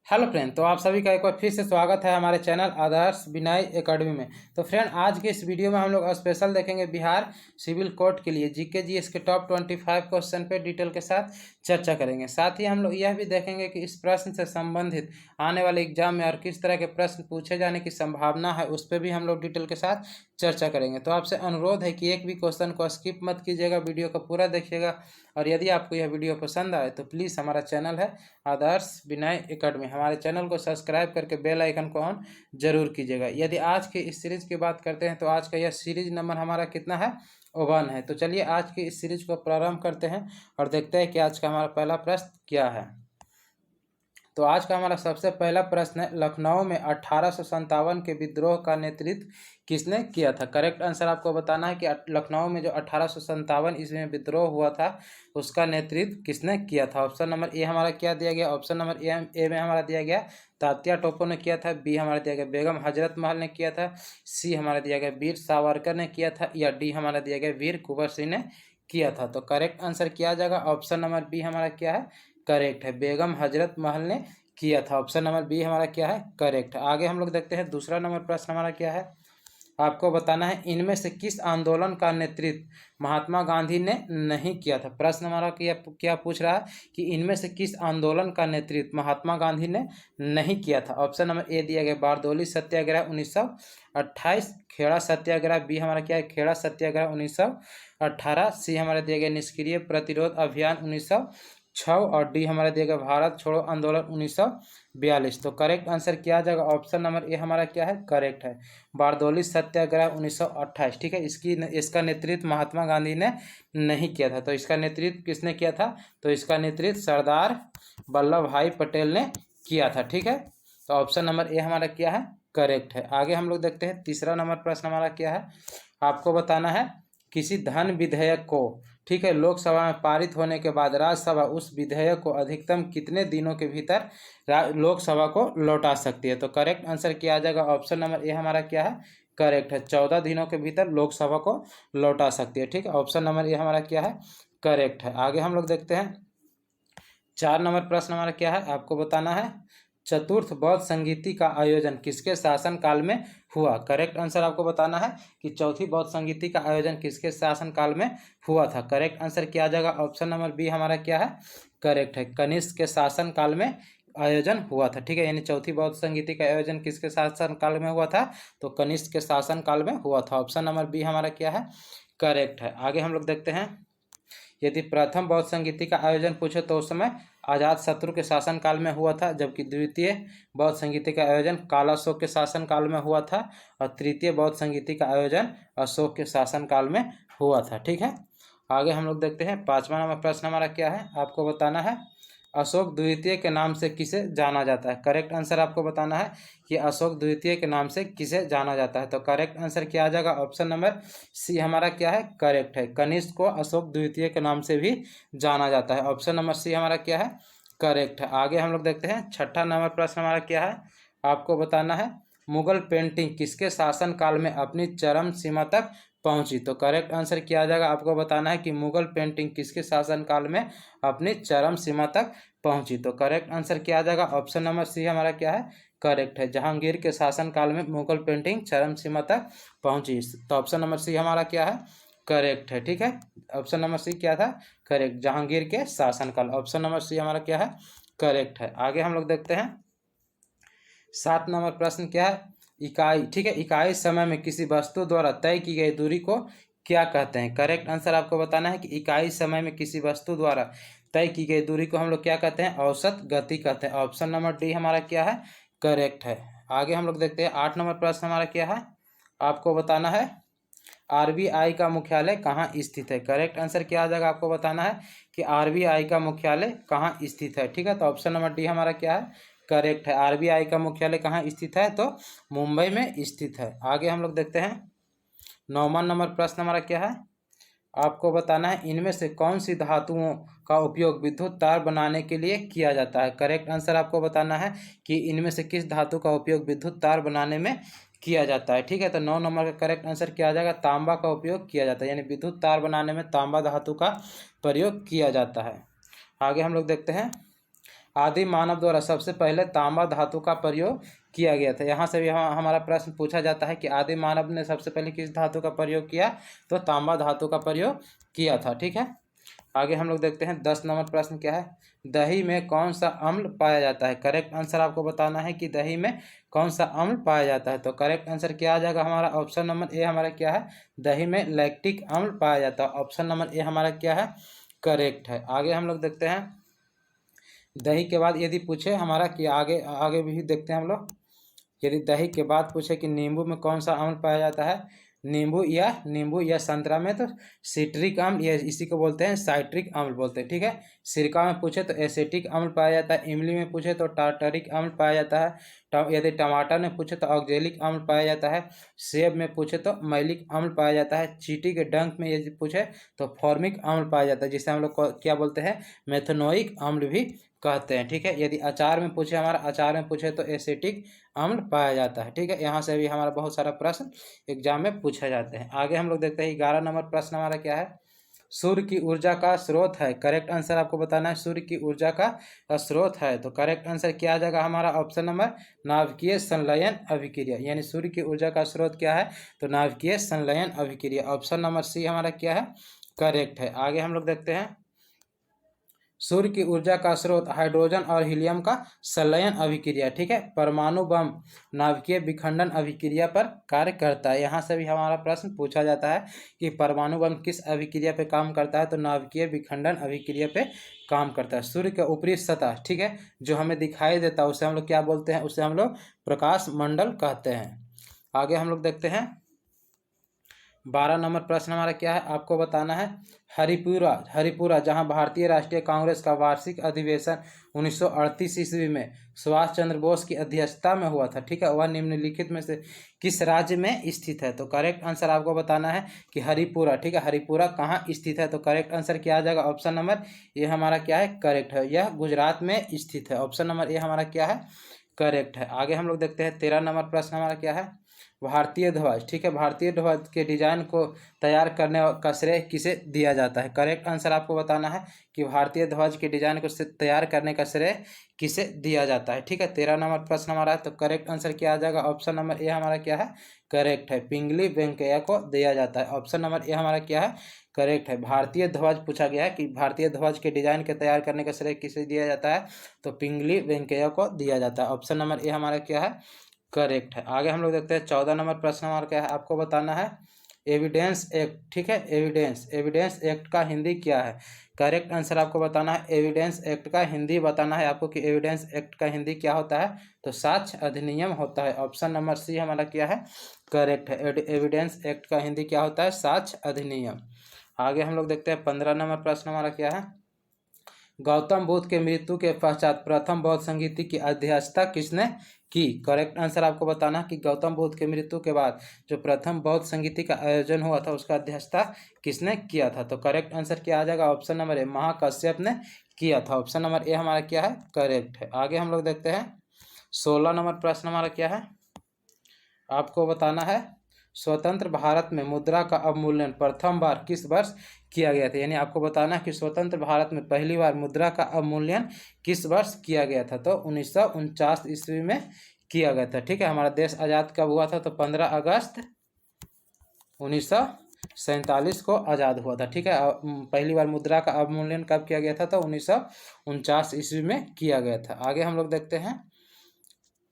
Hello friend, तो आप सभी का एक बार फिर से स्वागत है हमारे चैनल आदर्श विनय एकेडमी में। तो फ्रेंड, आज के इस वीडियो में हम लोग स्पेशल देखेंगे बिहार सिविल कोर्ट के लिए जीके जीएस के टॉप 25 क्वेश्चन पे डिटेल के साथ चर्चा करेंगे। साथ ही हम लोग यह भी देखेंगे कि इस प्रश्न से संबंधित आने वाले एग्जाम में और किस तरह के प्रश्न पूछे जाने की संभावना है, उस पर भी हम लोग डिटेल के साथ चर्चा करेंगे। तो आपसे अनुरोध है कि एक भी क्वेश्चन को स्किप मत कीजिएगा, वीडियो को पूरा देखिएगा। और यदि आपको यह वीडियो पसंद आए तो प्लीज़ हमारा चैनल है आदर्श विनय एकेडमी, हमारे चैनल को सब्सक्राइब करके बेल आइकन को ऑन जरूर कीजिएगा। यदि आज की इस सीरीज की बात करते हैं तो आज का यह सीरीज नंबर हमारा कितना है? 1 है। तो चलिए आज की इस सीरीज को प्रारंभ करते हैं और देखते हैं कि आज का हमारा पहला प्रश्न क्या है। तो आज का हमारा सबसे पहला प्रश्न है, लखनऊ में 1857 के विद्रोह का नेतृत्व किसने किया था? करेक्ट आंसर आपको बताना है कि लखनऊ में जो 1857 ईस्वी में विद्रोह हुआ था उसका नेतृत्व किसने किया था। ऑप्शन नंबर ए हमारा क्या दिया गया? ऑप्शन नंबर ए में हमारा दिया गया तात्या टोपे ने किया था, बी हमारा दिया गया बेगम हजरत महल ने किया था, सी हमारा दिया गया वीर सावरकर ने किया था, या डी हमारा दिया गया वीर कुंवर सिंह ने किया था। तो करेक्ट आंसर किया जाएगा ऑप्शन नंबर बी हमारा क्या है? करेक्ट है, बेगम हजरत महल ने किया था। ऑप्शन नंबर बी हमारा क्या है? करेक्ट है। आगे हम लोग देखते हैं दूसरा नंबर प्रश्न हमारा क्या है। आपको बताना है इनमें से किस आंदोलन का नेतृत्व महात्मा गांधी ने नहीं किया था। प्रश्न हमारा क्या पूछ रहा है कि इनमें से किस आंदोलन का नेतृत्व महात्मा गांधी ने नहीं किया था। ऑप्शन नंबर ए दिया गया बारदोली सत्याग्रह 1928, खेड़ा सत्याग्रह, बी हमारा क्या है खेड़ा सत्याग्रह 1918, सी हमारा दिया गया निष्क्रिय प्रतिरोध अभियान 1906, और डी हमारा दिया गया भारत छोड़ो आंदोलन 1942। तो करेक्ट आंसर किया आ जाएगा ऑप्शन नंबर ए हमारा क्या है? करेक्ट है, बारदोली सत्याग्रह 1928। ठीक है, इसका नेतृत्व महात्मा गांधी ने नहीं किया था। तो इसका नेतृत्व किसने किया था? तो इसका नेतृत्व सरदार वल्लभ भाई पटेल ने किया था। ठीक है, तो ऑप्शन नंबर ए हमारा क्या है? करेक्ट है। आगे हम लोग देखते हैं तीसरा नंबर प्रश्न हमारा क्या है। आपको बताना है किसी धन विधेयक को, ठीक है, लोकसभा में पारित होने के बाद राज्यसभा उस विधेयक को अधिकतम कितने दिनों के भीतर लोकसभा को लौटा सकती है। तो करेक्ट आंसर क्या आ जाएगा? ऑप्शन नंबर ए हमारा क्या है? करेक्ट है, 14 दिनों के भीतर लोकसभा को लौटा सकती है। ठीक है, ऑप्शन नंबर ए हमारा क्या है? करेक्ट है। आगे हम लोग देखते हैं 4 नंबर प्रश्न हमारा क्या है। आपको बताना है चतुर्थ बौद्ध संगीति का आयोजन किसके शासन काल में हुआ। करेक्ट आंसर आपको बताना है कि चौथी बौद्ध संगीति का आयोजन किसके शासन काल में हुआ था। करेक्ट आंसर क्या आ जाएगा? ऑप्शन नंबर बी हमारा क्या है? करेक्ट है, कनिष्क के शासन काल में आयोजन हुआ था। ठीक है, यानी चौथी बौद्ध संगीति का आयोजन किसके शासन काल में हुआ था? तो कनिष्क के शासन काल में हुआ था। ऑप्शन नंबर बी हमारा क्या है? करेक्ट है। आगे हम लोग देखते हैं यदि प्रथम बौद्ध संगीति का आयोजन पूछे तो उस समय अजात शत्रु के शासन काल में हुआ था, जबकि द्वितीय बौद्ध संगीति का आयोजन कालाशोक के शासन काल में हुआ था, और तृतीय बौद्ध संगीति का आयोजन अशोक के शासन काल में हुआ था। ठीक है, आगे हम लोग देखते हैं 5वां नंबर प्रश्न हमारा क्या है। आपको बताना है अशोक द्वितीय के नाम से किसे जाना जाता है। करेक्ट आंसर आपको बताना है कि अशोक द्वितीय के नाम से किसे जाना जाता है। तो करेक्ट आंसर क्या आ जाएगा? ऑप्शन नंबर सी हमारा क्या है? करेक्ट है, कनिष्क को अशोक द्वितीय के नाम से भी जाना जाता है। ऑप्शन नंबर सी हमारा क्या है? करेक्ट है। आगे हम लोग देखते हैं 6ठा नंबर प्रश्न हमारा क्या है। आपको बताना है मुगल पेंटिंग किसके शासन काल में अपनी चरम सीमा तक पहुंची। तो करेक्ट आंसर क्या आ जाएगा? आपको बताना है कि मुगल पेंटिंग किसके शासन काल में अपनी चरम सीमा तक पहुंची। तो करेक्ट आंसर क्या आ जाएगा? ऑप्शन नंबर सी हमारा क्या है? करेक्ट है, जहांगीर के शासन काल में मुगल पेंटिंग चरम सीमा तक पहुंची। तो ऑप्शन नंबर सी हमारा क्या है? करेक्ट है। ठीक है, ऑप्शन नंबर सी क्या था? करेक्ट, जहांगीर के शासन काल। ऑप्शन नंबर सी हमारा क्या है? करेक्ट है। आगे हम लोग देखते हैं 7 नंबर प्रश्न क्या है। इकाई, ठीक है, इकाई समय में किसी वस्तु द्वारा तय की गई दूरी को क्या कहते हैं। करेक्ट आंसर आपको बताना है कि इकाई समय में किसी वस्तु द्वारा तय की गई दूरी को हम लोग क्या कहते हैं? औसत गति कहते हैं। ऑप्शन नंबर डी हमारा क्या है? करेक्ट है। आगे हम लोग देखते हैं 8 नंबर प्रश्न हमारा क्या है। आपको बताना है आरबीआई का मुख्यालय कहाँ स्थित है। करेक्ट आंसर क्या आ जाएगा? आपको बताना है कि आरबीआई का मुख्यालय कहाँ स्थित है। ठीक है, तो ऑप्शन नंबर डी हमारा क्या है? करेक्ट है, आरबीआई का मुख्यालय कहाँ स्थित है? तो मुंबई में स्थित है। आगे हम लोग देखते हैं 9वां नंबर प्रश्न हमारा क्या है। आपको बताना है इनमें से कौन सी धातुओं का उपयोग विद्युत तार बनाने के लिए किया जाता है। करेक्ट आंसर आपको बताना है कि इनमें से किस धातु का उपयोग विद्युत तार बनाने में किया जाता है। ठीक है, तो 9 नंबर का करेक्ट आंसर क्या आ जाएगा? तांबा का उपयोग किया जाता है, यानी विद्युत तार बनाने में तांबा धातु का प्रयोग किया जाता है। आगे हम लोग देखते हैं आदि मानव द्वारा सबसे पहले तांबा धातु का प्रयोग किया गया था। यहाँ से भी हमारा प्रश्न पूछा जाता है कि आदि मानव ने सबसे पहले किस धातु का प्रयोग किया, तो तांबा धातु का प्रयोग किया था। ठीक है, आगे हम लोग देखते हैं 10 नंबर प्रश्न क्या है। दही में कौन सा अम्ल पाया जाता है? करेक्ट आंसर आपको बताना है कि दही में कौन सा अम्ल पाया जाता है। तो करेक्ट आंसर क्या आ जाएगा हमारा? ऑप्शन नंबर ए हमारा क्या है? दही में लैक्टिक अम्ल पाया जाता है। ऑप्शन नंबर ए हमारा क्या है? करेक्ट है। आगे हम लोग देखते हैं, दही के बाद यदि पूछे हमारा कि आगे आगे भी देखते हैं हम लोग, यदि दही के बाद पूछे कि नींबू में कौन सा अम्ल पाया जाता है, नींबू या संतरा में तो सिट्रिक अम्ल, या इसी को बोलते हैं साइट्रिक अम्ल बोलते हैं। ठीक है, सिरका में पूछे तो एसिटिक अम्ल पाया जाता है, इमली में पूछे तो टार्टरिक अम्ल पाया जाता है, यदि टमाटर में पूछे तो ऑक्जेलिक अम्ल पाया जाता है, सेब में पूछे तो मैलिक अम्ल पाया जाता है, चींटी के डंक में यदि पूछे तो फॉर्मिक अम्ल पाया जाता है, जिसे हम लोग क्या बोलते हैं? मेथनोइक अम्ल भी कहते हैं। ठीक है, यदि अचार में पूछे हमारा, अचार में पूछे तो एसिटिक अम्ल पाया जाता है। ठीक है, यहाँ से भी हमारा बहुत सारा प्रश्न एग्जाम में पूछे जाते हैं। आगे हम लोग देखते हैं 11 नंबर प्रश्न हमारा क्या है। सूर्य की ऊर्जा का स्रोत है। करेक्ट आंसर आपको बताना है, सूर्य की ऊर्जा का स्रोत है। तो करेक्ट आंसर क्या आ जाएगा हमारा? ऑप्शन नंबर नाभिकीय संलयन अभिक्रिया, यानी सूर्य की ऊर्जा का स्रोत क्या है? तो नाभिकीय संलयन अभिक्रिया। ऑप्शन नंबर सी हमारा क्या है? करेक्ट है। आगे हम लोग देखते हैं, सूर्य की ऊर्जा का स्रोत हाइड्रोजन और हीलियम का संलयन अभिक्रिया। ठीक है, परमाणु बम नाभिकीय विखंडन अभिक्रिया पर कार्य करता है। यहाँ से भी हमारा प्रश्न पूछा जाता है कि परमाणु बम किस अभिक्रिया पे काम करता है, तो नाभिकीय विखंडन अभिक्रिया पे काम करता है। सूर्य का ऊपरी सतह, ठीक है, जो हमें दिखाई देता है उसे हम लोग क्या बोलते हैं? उसे हम लोग प्रकाश मंडल कहते हैं। आगे हम लोग देखते हैं 12 नंबर प्रश्न हमारा क्या है, आपको बताना है। हरिपुरा जहां भारतीय राष्ट्रीय कांग्रेस का वार्षिक अधिवेशन 1938 ईस्वी में सुभाष चंद्र बोस की अध्यक्षता में हुआ था। ठीक है, वह निम्नलिखित में से किस राज्य में स्थित है? तो करेक्ट आंसर आपको बताना है कि हरिपुरा। ठीक है, हरिपुरा कहाँ स्थित है? तो करेक्ट आंसर क्या आ जाएगा? ऑप्शन नंबर ये हमारा क्या है? करेक्ट है, यह गुजरात में स्थित है। ऑप्शन नंबर ए हमारा क्या है? करेक्ट है। आगे हम लोग देखते हैं 13 नंबर प्रश्न हमारा क्या है। भारतीय ध्वज, ठीक है, भारतीय ध्वज के डिजाइन को तैयार करने का श्रेय किसे दिया जाता है? करेक्ट आंसर आपको बताना है कि भारतीय ध्वज के डिजाइन को तैयार करने का श्रेय किसे दिया जाता है। ठीक है, 13 नंबर प्रश्न हमारा है। तो करेक्ट आंसर क्या आ जाएगा? ऑप्शन नंबर ए हमारा क्या है? करेक्ट है, पिंगली वेंकैया को दिया जाता है। ऑप्शन नंबर ए हमारा क्या है? करेक्ट है। भारतीय ध्वज पूछा गया है कि भारतीय ध्वज के डिजाइन के तैयार करने का श्रेय किसे दिया जाता है? तो पिंगली वेंकैया को दिया जाता है। ऑप्शन नंबर ए हमारा क्या है? करेक्ट है। आगे हम लोग देखते हैं 14 नंबर प्रश्न हमारा क्या है, आपको बताना है। एविडेंस एक्ट, ठीक है, एविडेंस एक्ट का हिंदी क्या है? करेक्ट आंसर आपको बताना है, एविडेंस एक्ट का हिंदी बताना है आपको कि एविडेंस एक्ट का हिंदी क्या होता है? तो साक्ष्य अधिनियम होता है। ऑप्शन नंबर सी हमारा क्या है? करेक्ट है, एविडेंस एक्ट का हिंदी क्या होता है? साक्ष्य अधिनियम। आगे हम लोग देखते हैं 15 नंबर प्रश्न हमारा क्या है। गौतम बुद्ध के मृत्यु के पश्चात प्रथम बौद्ध संगीति की अध्यक्षता किसने की? करेक्ट आंसर आपको बताना कि गौतम बुद्ध के मृत्यु के बाद जो प्रथम बौद्ध संगीति का आयोजन हुआ था उसका अध्यक्षता किसने किया था? तो करेक्ट आंसर क्या आ जाएगा? ऑप्शन नंबर ए, महाकश्यप ने किया था। ऑप्शन नंबर ए हमारा क्या है? करेक्ट है। आगे हम लोग देखते हैं 16 नंबर प्रश्न हमारा क्या है, आपको बताना है। स्वतंत्र भारत में मुद्रा का अवमूल्यन प्रथम बार किस वर्ष किया गया था? यानी आपको बताना है कि स्वतंत्र भारत में पहली बार मुद्रा का अवमूल्यन किस वर्ष किया गया था? तो 1949 ईस्वी में किया गया था। ठीक है, हमारा देश आज़ाद कब हुआ था? तो 15 अगस्त 1947 को आज़ाद हुआ था। ठीक है, पहली बार मुद्रा का अवमूल्यन कब किया गया था? तो 1949 ईस्वी में किया गया था। आगे हम लोग देखते हैं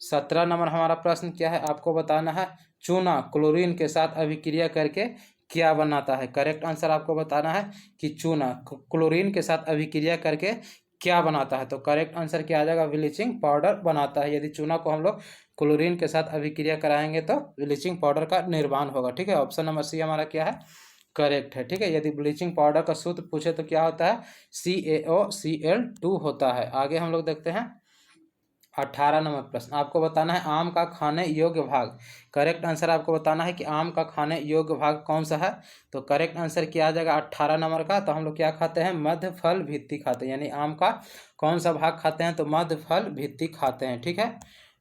17 नंबर हमारा प्रश्न क्या है, आपको बताना है। चूना क्लोरीन के साथ अभिक्रिया करके क्या बनाता है? करेक्ट आंसर आपको बताना है कि चूना क्लोरीन के साथ अभिक्रिया करके क्या बनाता है? तो करेक्ट आंसर क्या आ जाएगा? ब्लीचिंग पाउडर बनाता है। यदि चूना को हम लोग क्लोरीन के साथ अभिक्रिया कराएंगे तो ब्लीचिंग पाउडर का निर्माण होगा। ठीक है, ऑप्शन नंबर सी हमारा क्या है? करेक्ट है। ठीक है, यदि ब्लीचिंग पाउडर का सूत्र पूछे तो क्या होता है? CaOCl2 होता है। आगे हम लोग देखते हैं 18 नंबर प्रश्न, आपको बताना है आम का खाने योग्य भाग। करेक्ट आंसर आपको बताना है कि आम का खाने योग्य भाग कौन सा है? तो करेक्ट आंसर क्या आ जाएगा 18 नंबर का? तो हम लोग क्या खाते हैं? मध्य फल भित्ति खाते हैं, यानी आम का कौन सा भाग खाते हैं? तो मध्य फल भित्ति खाते हैं। ठीक है,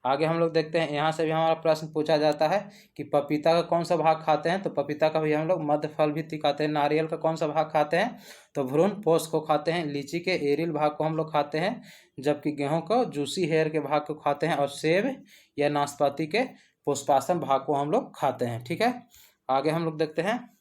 आगे हम लोग देखते हैं, यहाँ से भी हमारा प्रश्न पूछा जाता है कि पपीता का कौन सा भाग खाते हैं, तो पपीता का भी हम लोग मध्य फल भित्ति खाते हैं। नारियल का कौन सा भाग खाते हैं, तो भ्रूण पोष को खाते हैं। लीची के एरिल भाग को हम लोग खाते हैं, जबकि गेहूं को जूसी हेयर के भाग को खाते हैं, और सेब या नाशपाती के पुष्पासन भाग को हम लोग खाते हैं। ठीक है, आगे हम लोग देखते हैं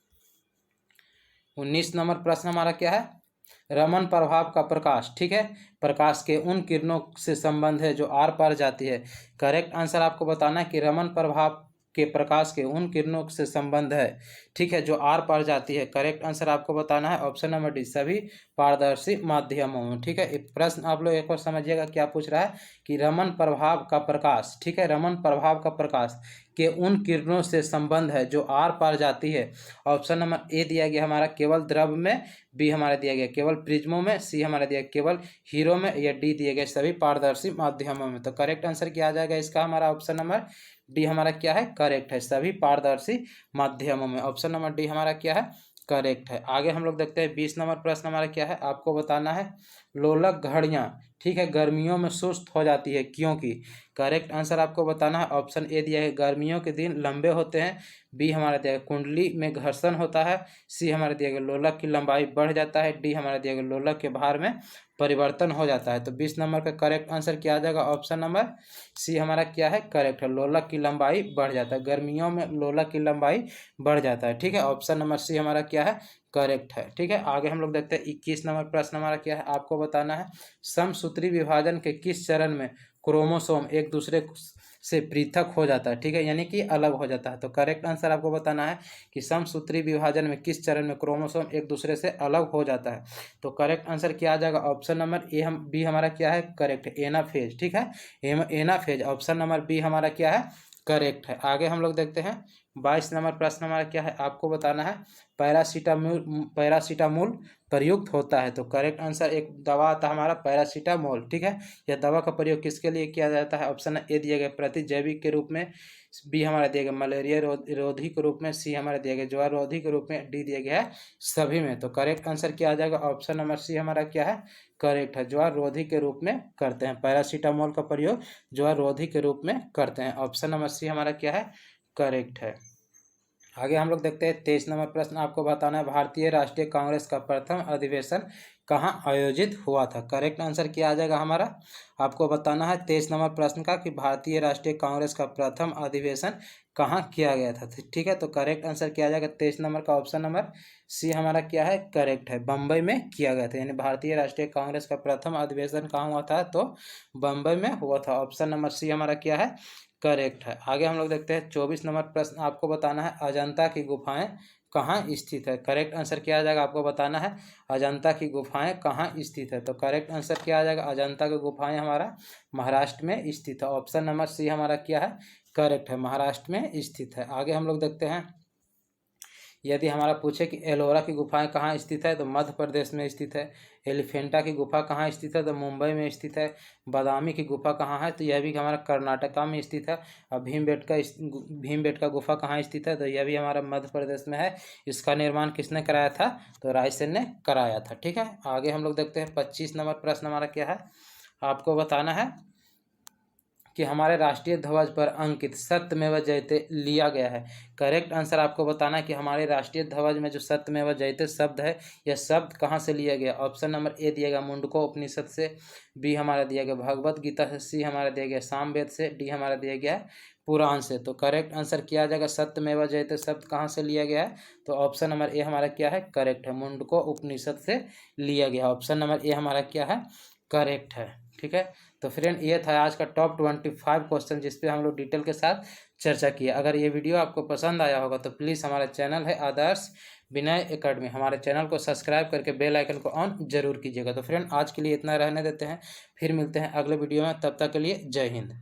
19 नंबर प्रश्न हमारा क्या है, रमन प्रभाव का प्रकाश। ठीक है, प्रकाश के उन किरणों से संबंध है जो आर पार जाती है। करेक्ट आंसर आपको बताना है कि रमन प्रभाव के प्रकाश के उन किरणों से संबंध है, ठीक है, जो आर पार जाती है। करेक्ट आंसर आपको बताना है ऑप्शन नंबर डी, सभी पारदर्शी माध्यमों में। ठीक है, एक प्रश्न आप लोग एक बार समझिएगा क्या पूछ रहा है कि रमन प्रभाव का प्रकाश, ठीक है, रमन प्रभाव का प्रकाश के उन किरणों से संबंध है जो आर पार जाती है। ऑप्शन नंबर ए दिया गया हमारा केवल द्रव में, बी हमारा दिया गया केवल प्रिज्मों में, सी हमारा दिया केवल हीरो में, या डी दिए गए सभी पारदर्शी माध्यमों में। तो करेक्ट आंसर क्या आ जाएगा इसका, हमारा ऑप्शन नंबर डी हमारा क्या है, करेक्ट है, सभी पारदर्शी माध्यमों में। ऑप्शन नंबर डी हमारा क्या है, करेक्ट है। आगे हम लोग देखते हैं 20 नंबर प्रश्न हमारा क्या है, आपको बताना है लोलक घड़ियां, ठीक है, गर्मियों में सुस्त हो जाती है क्योंकि। करेक्ट आंसर आपको बताना है ऑप्शन ए दिया है गर्मियों के दिन लंबे होते हैं, बी हमारा दिया गया कुंडली में घर्षण होता है, सी हमारा दिया गया लोलक की लंबाई बढ़ जाता है, डी हमारा दिया गया लोलक के भार में परिवर्तन हो जाता है। तो 20 नंबर का करेक्ट आंसर क्या आ जाएगा, ऑप्शन नंबर सी हमारा क्या है, करेक्ट है, लोलक की लंबाई बढ़ जाता है, गर्मियों में लोलक की लंबाई बढ़ जाता है। ठीक है, ऑप्शन नंबर सी हमारा क्या है, करेक्ट है। ठीक है, आगे हम लोग देखते हैं 21 नंबर प्रश्न हमारा क्या है, आपको बताना है समसूत्री विभाजन के किस चरण में क्रोमोसोम एक दूसरे से पृथक हो जाता है, ठीक है, यानी कि अलग हो जाता है। तो करेक्ट आंसर आपको बताना है कि समसूत्री विभाजन में किस चरण में क्रोमोसोम एक दूसरे से अलग हो जाता है। तो करेक्ट आंसर क्या आ जाएगा, ऑप्शन नंबर ए, हम बी हमारा क्या है, करेक्ट है, एनाफेज। ठीक है, एनाफेज, ऑप्शन नंबर बी हमारा क्या है, करेक्ट है। आगे हम लोग देखते हैं 22 नंबर प्रश्न हमारा क्या है, आपको बताना है पैरासीटामोल प्रयुक्त होता है। तो करेक्ट आंसर एक दवा आता है हमारा पैरासीटामोल, ठीक है, यह दवा का प्रयोग किसके लिए किया जाता है, ऑप्शन ए दिया गया प्रतिजैविक के रूप में, बी हमारा दिया गया मलेरिया रोधी के रूप में, सी हमारा दिया गया ज्वार रोधी के रूप में, डी दिया गया है सभी में। तो करेक्ट आंसर क्या आ जाएगा, ऑप्शन नंबर सी हमारा क्या है, करेक्ट है, ज्वार रोधी के रूप में करते हैं, पैरासीटामोल का प्रयोग ज्वार रोधी के रूप में करते हैं। ऑप्शन नंबर सी हमारा क्या है, करेक्ट है। आगे हम लोग देखते हैं 23 नंबर प्रश्न, आपको बताना है भारतीय राष्ट्रीय कांग्रेस का प्रथम अधिवेशन कहाँ आयोजित हुआ था। करेक्ट आंसर क्या आ जाएगा हमारा, आपको बताना है 23 नंबर प्रश्न का कि भारतीय राष्ट्रीय कांग्रेस का प्रथम अधिवेशन कहाँ किया गया था। ठीक है, तो करेक्ट आंसर क्या आ जाएगा 23 नंबर का, ऑप्शन नंबर सी हमारा क्या है, करेक्ट है, बम्बई में किया गया था। यानी भारतीय राष्ट्रीय कांग्रेस का प्रथम अधिवेशन कहाँ हुआ था, तो बम्बई में हुआ था। ऑप्शन नंबर सी हमारा क्या है, करेक्ट है। आगे हम लोग देखते हैं 24 नंबर प्रश्न, आपको बताना है अजंता की गुफाएं कहाँ स्थित है। करेक्ट आंसर क्या आ जाएगा, आपको बताना है अजंता की गुफाएं कहाँ स्थित है। तो करेक्ट आंसर क्या आ जाएगा, अजंता की गुफाएं हमारा महाराष्ट्र में स्थित है। ऑप्शन नंबर सी हमारा क्या है, करेक्ट है, महाराष्ट्र में स्थित है। आगे हम लोग देखते हैं, यदि हमारा पूछे कि एलोरा की गुफाएं कहाँ स्थित है, तो मध्य प्रदेश में स्थित है। एलिफेंटा की गुफा कहाँ स्थित है, तो मुंबई में स्थित है। बादामी की गुफा कहाँ है, तो यह भी हमारा कर्नाटका में स्थित है। और भीमबेटका गुफा कहाँ स्थित है, तो यह भी हमारा मध्य प्रदेश में है। इसका निर्माण किसने कराया था, तो रायसेन ने कराया था। ठीक है, आगे हम लोग देखते हैं 25 नंबर प्रश्न हमारा क्या है, आपको बताना है कि हमारे राष्ट्रीय ध्वज पर अंकित सत्यमेव जयते लिया गया है। करेक्ट आंसर आपको बताना है कि हमारे राष्ट्रीय ध्वज में जो सत्यमेव जयते शब्द है, यह शब्द कहाँ से लिया गया। ऑप्शन नंबर ए दिया गया मुंडको उपनिषद से, बी हमारा दिया गया भगवत गीता से, सी हमारा दिया गया सामवेद से, डी हमारा दिया गया पुराण से। तो करेक्ट आंसर किया आ जाएगा सत्यमेव जयते शब्द कहाँ से लिया गया है, तो ऑप्शन नंबर ए हमारा क्या है, करेक्ट है, मुंडको उपनिषद से लिया गया। ऑप्शन नंबर ए हमारा क्या है, करेक्ट है। ठीक है, तो फ्रेंड ये था आज का टॉप 25 क्वेश्चन जिस पे हम लोग डिटेल के साथ चर्चा किया। अगर ये वीडियो आपको पसंद आया होगा तो प्लीज़ हमारा चैनल है आदर्श विनय एकेडमी, हमारे चैनल को सब्सक्राइब करके बेल आइकन को ऑन जरूर कीजिएगा। तो फ्रेंड आज के लिए इतना रहने देते हैं, फिर मिलते हैं अगले वीडियो में, तब तक के लिए जय हिंद।